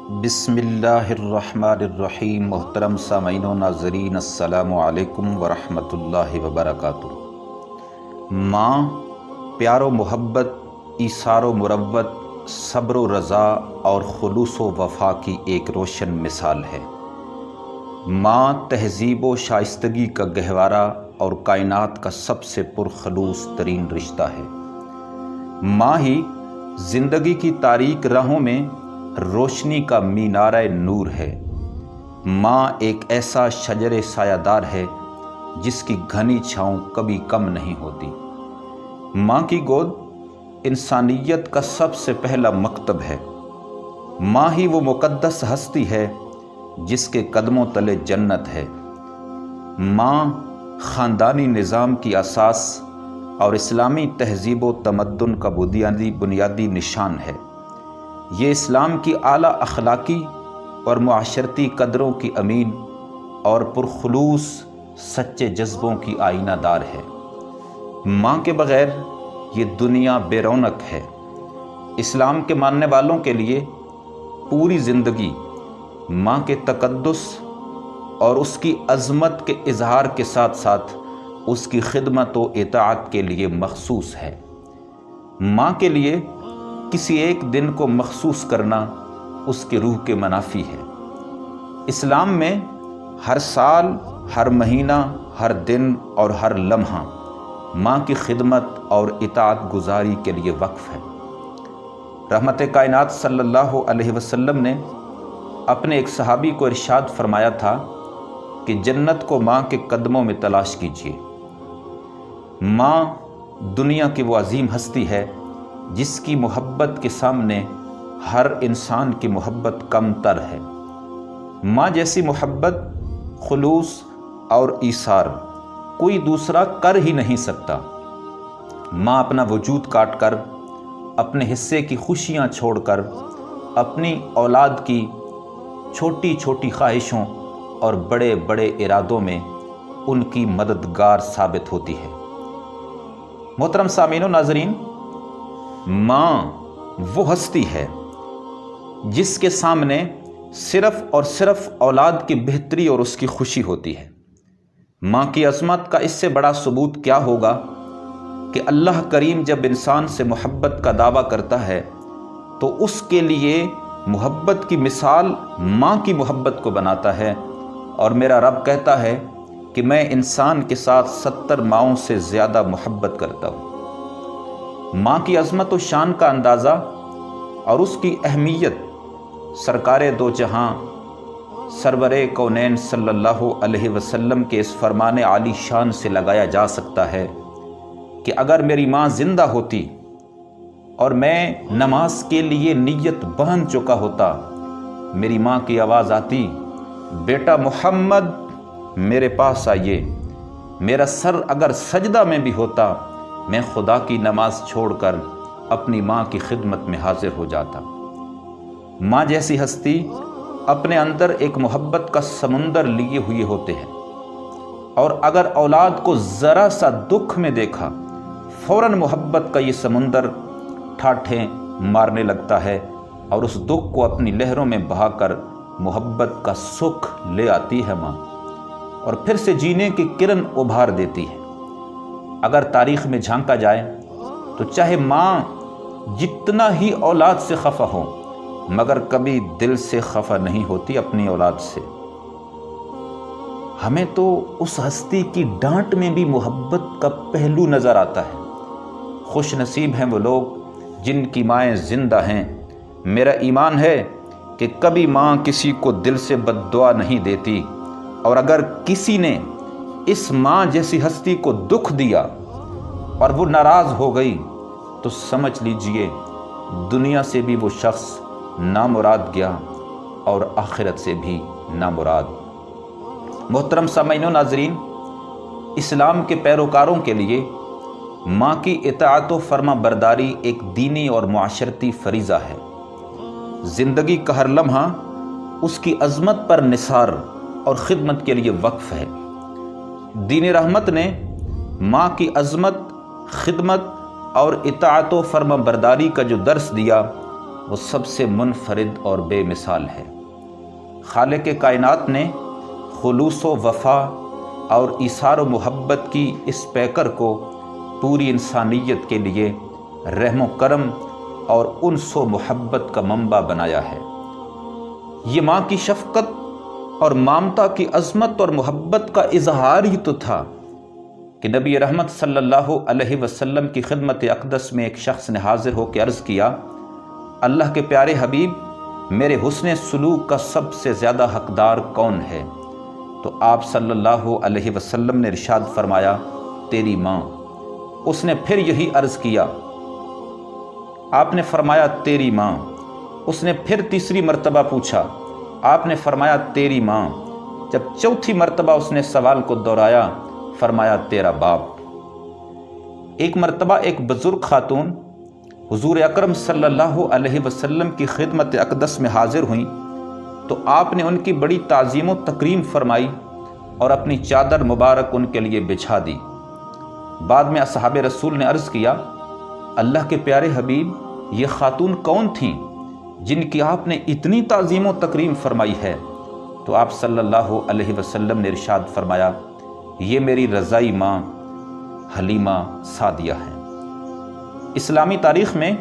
بسم اللہ الرحمن الرحیم۔ محترم سامعین و ناظرین، السلام علیکم ورحمۃ اللہ وبرکاتہ۔ ماں پیار و محبت، ایثار و مروت، صبر و رضا اور خلوص و وفا کی ایک روشن مثال ہے۔ ماں تہذیب و شائستگی کا گہوارہ اور کائنات کا سب سے پرخلوص ترین رشتہ ہے۔ ماں ہی زندگی کی تاریک راہوں میں روشنی کا مینارہ نور ہے۔ ماں ایک ایسا شجر سایہ دار ہے جس کی گھنی چھاؤں کبھی کم نہیں ہوتی۔ ماں کی گود انسانیت کا سب سے پہلا مکتب ہے۔ ماں ہی وہ مقدس ہستی ہے جس کے قدموں تلے جنت ہے۔ ماں خاندانی نظام کی اساس اور اسلامی تہذیب و تمدن کا بنیادی نشان ہے۔ یہ اسلام کی اعلیٰ اخلاقی اور معاشرتی قدروں کی امین اور پرخلوص سچے جذبوں کی آئینہ دار ہے۔ ماں کے بغیر یہ دنیا بے رونق ہے۔ اسلام کے ماننے والوں کے لیے پوری زندگی ماں کے تقدس اور اس کی عظمت کے اظہار کے ساتھ ساتھ اس کی خدمت و اطاعت کے لیے مخصوص ہے۔ ماں کے لیے کسی ایک دن کو مخصوص کرنا اس کی روح کے منافی ہے۔ اسلام میں ہر سال، ہر مہینہ، ہر دن اور ہر لمحہ ماں کی خدمت اور اطاعت گزاری کے لیے وقف ہے۔ رحمت کائنات صلی اللہ علیہ وسلم نے اپنے ایک صحابی کو ارشاد فرمایا تھا کہ جنت کو ماں کے قدموں میں تلاش کیجیے۔ ماں دنیا کی وہ عظیم ہستی ہے جس کی محبت کے سامنے ہر انسان کی محبت کم تر ہے۔ ماں جیسی محبت، خلوص اور ایثار کوئی دوسرا کر ہی نہیں سکتا۔ ماں اپنا وجود کاٹ کر، اپنے حصے کی خوشیاں چھوڑ کر، اپنی اولاد کی چھوٹی چھوٹی خواہشوں اور بڑے بڑے ارادوں میں ان کی مددگار ثابت ہوتی ہے۔ محترم سامعین و ناظرین، ماں وہ ہستی ہے جس کے سامنے صرف اور صرف اولاد کی بہتری اور اس کی خوشی ہوتی ہے۔ ماں کی عظمت کا اس سے بڑا ثبوت کیا ہوگا کہ اللہ کریم جب انسان سے محبت کا دعویٰ کرتا ہے تو اس کے لیے محبت کی مثال ماں کی محبت کو بناتا ہے، اور میرا رب کہتا ہے کہ میں انسان کے ساتھ 70 ماؤں سے زیادہ محبت کرتا ہوں۔ ماں کی عظمت و شان کا اندازہ اور اس کی اہمیت سرکار دو جہاں سرور کونین صلی اللہ علیہ وسلم کے اس فرمان عالی شان سے لگایا جا سکتا ہے کہ اگر میری ماں زندہ ہوتی اور میں نماز کے لیے نیت باندھ چکا ہوتا، میری ماں کی آواز آتی، بیٹا محمد میرے پاس آئیے۔ میرا سر اگر سجدہ میں بھی ہوتا، میں خدا کی نماز چھوڑ کر اپنی ماں کی خدمت میں حاضر ہو جاتا۔ ماں جیسی ہستی اپنے اندر ایک محبت کا سمندر لیے ہوئے ہوتے ہیں، اور اگر اولاد کو ذرا سا دکھ میں دیکھا، فوراً محبت کا یہ سمندر ٹھاٹھیں مارنے لگتا ہے اور اس دکھ کو اپنی لہروں میں بہا کر محبت کا سکھ لے آتی ہے ماں، اور پھر سے جینے کی کرن ابھار دیتی ہے۔ اگر تاریخ میں جھانکا جائے تو چاہے ماں جتنا ہی اولاد سے خفا ہو، مگر کبھی دل سے خفا نہیں ہوتی اپنی اولاد سے۔ ہمیں تو اس ہستی کی ڈانٹ میں بھی محبت کا پہلو نظر آتا ہے۔ خوش نصیب ہیں وہ لوگ جن کی مائیں زندہ ہیں۔ میرا ایمان ہے کہ کبھی ماں کسی کو دل سے بد دعا نہیں دیتی، اور اگر کسی نے اس ماں جیسی ہستی کو دکھ دیا اور وہ ناراض ہو گئی تو سمجھ لیجئے دنیا سے بھی وہ شخص نامراد گیا اور آخرت سے بھی نامراد۔ محترم سامعین و ناظرین، اسلام کے پیروکاروں کے لیے ماں کی اطاعت و فرما برداری ایک دینی اور معاشرتی فریضہ ہے۔ زندگی کا ہر لمحہ اس کی عظمت پر نثار اور خدمت کے لیے وقف ہے۔ دین رحمت نے ماں کی عظمت، خدمت اور اطاعت و فرما برداری کا جو درس دیا، وہ سب سے منفرد اور بے مثال ہے۔ خالق کائنات نے خلوص و وفا اور ایثار و محبت کی اس پیکر کو پوری انسانیت کے لیے رحم و کرم اور انس و محبت کا منبع بنایا ہے۔ یہ ماں کی شفقت اور مامتا کی عظمت اور محبت کا اظہار ہی تو تھا کہ نبی رحمت صلی اللہ علیہ وسلم کی خدمت اقدس میں ایک شخص نے حاضر ہو کے عرض کیا، اللہ کے پیارے حبیب، میرے حسن سلوک کا سب سے زیادہ حقدار کون ہے؟ تو آپ صلی اللہ علیہ وسلم نے ارشاد فرمایا، تیری ماں۔ اس نے پھر یہی عرض کیا، آپ نے فرمایا تیری ماں۔ اس نے پھر تیسری مرتبہ پوچھا، آپ نے فرمایا تیری ماں۔ جب چوتھی مرتبہ اس نے سوال کو دہرایا، فرمایا تیرا باپ۔ ایک مرتبہ ایک بزرگ خاتون حضور اکرم صلی اللہ علیہ وسلم کی خدمت اقدس میں حاضر ہوئیں تو آپ نے ان کی بڑی تعظیم و تکریم فرمائی اور اپنی چادر مبارک ان کے لیے بچھا دی۔ بعد میں اصحاب رسول نے عرض کیا، اللہ کے پیارے حبیب، یہ خاتون کون تھیں جن کی آپ نے اتنی تعظیم و تکریم فرمائی ہے؟ تو آپ صلی اللہ علیہ وسلم نے ارشاد فرمایا، یہ میری رضائی ماں حلیمہ سعدیہ ہیں۔ اسلامی تاریخ میں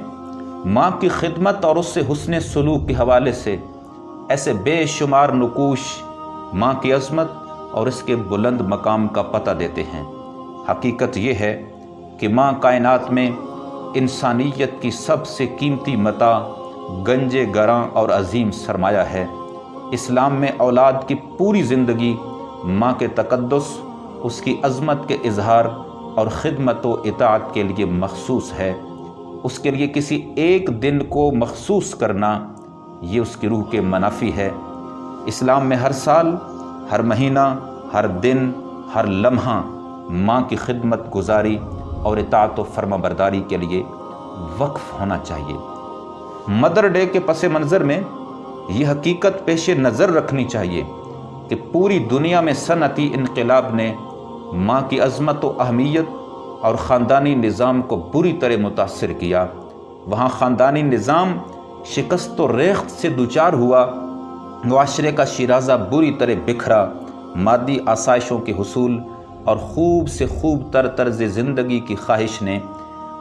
ماں کی خدمت اور اس سے حسن سلوک کے حوالے سے ایسے بے شمار نقوش ماں کی عظمت اور اس کے بلند مقام کا پتہ دیتے ہیں۔ حقیقت یہ ہے کہ ماں کائنات میں انسانیت کی سب سے قیمتی متاع، گنج گراں اور عظیم سرمایہ ہے۔ اسلام میں اولاد کی پوری زندگی ماں کے تقدس، اس کی عظمت کے اظہار اور خدمت و اطاعت کے لیے مخصوص ہے۔ اس کے لیے کسی ایک دن کو مخصوص کرنا یہ اس کی روح کے منافی ہے۔ اسلام میں ہر سال، ہر مہینہ، ہر دن، ہر لمحہ ماں کی خدمت گزاری اور اطاعت و فرما برداری کے لیے وقف ہونا چاہیے۔ مدر ڈے کے پس منظر میں یہ حقیقت پیش نظر رکھنی چاہیے کہ پوری دنیا میں صنعتی انقلاب نے ماں کی عظمت و اہمیت اور خاندانی نظام کو بری طرح متاثر کیا۔ وہاں خاندانی نظام شکست و ریخت سے دوچار ہوا، معاشرے کا شیرازہ بری طرح بکھرا، مادی آسائشوں کے حصول اور خوب سے خوب تر طرز زندگی کی خواہش نے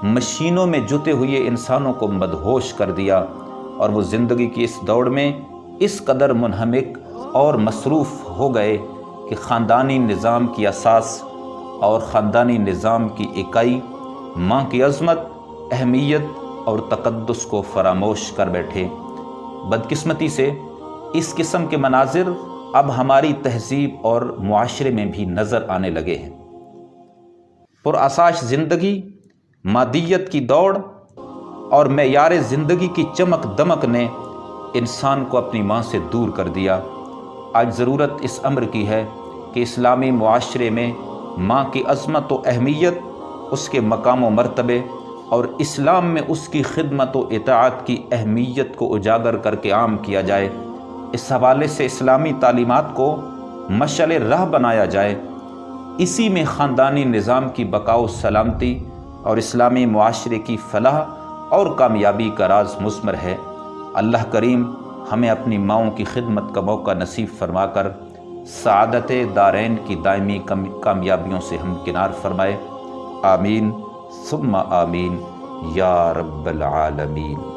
مشینوں میں جتے ہوئے انسانوں کو مدہوش کر دیا، اور وہ زندگی کی اس دوڑ میں اس قدر منہمک اور مصروف ہو گئے کہ خاندانی نظام کی اساس اور خاندانی نظام کی اکائی ماں کی عظمت، اہمیت اور تقدس کو فراموش کر بیٹھے۔ بدقسمتی سے اس قسم کے مناظر اب ہماری تہذیب اور معاشرے میں بھی نظر آنے لگے ہیں۔ پرآسائش زندگی، مادیت کی دوڑ اور معیار زندگی کی چمک دمک نے انسان کو اپنی ماں سے دور کر دیا۔ آج ضرورت اس امر کی ہے کہ اسلامی معاشرے میں ماں کی عظمت و اہمیت، اس کے مقام و مرتبے اور اسلام میں اس کی خدمت و اطاعت کی اہمیت کو اجاگر کر کے عام کیا جائے۔ اس حوالے سے اسلامی تعلیمات کو مشعل راہ بنایا جائے۔ اسی میں خاندانی نظام کی بقا و سلامتی اور اسلامی معاشرے کی فلاح اور کامیابی کا راز مضمر ہے۔ اللہ کریم ہمیں اپنی ماؤں کی خدمت کا موقع نصیب فرما کر سعادت دارین کی دائمی کامیابیوں سے ہمکنار فرمائے۔ آمین ثم آمین یا رب العالمین۔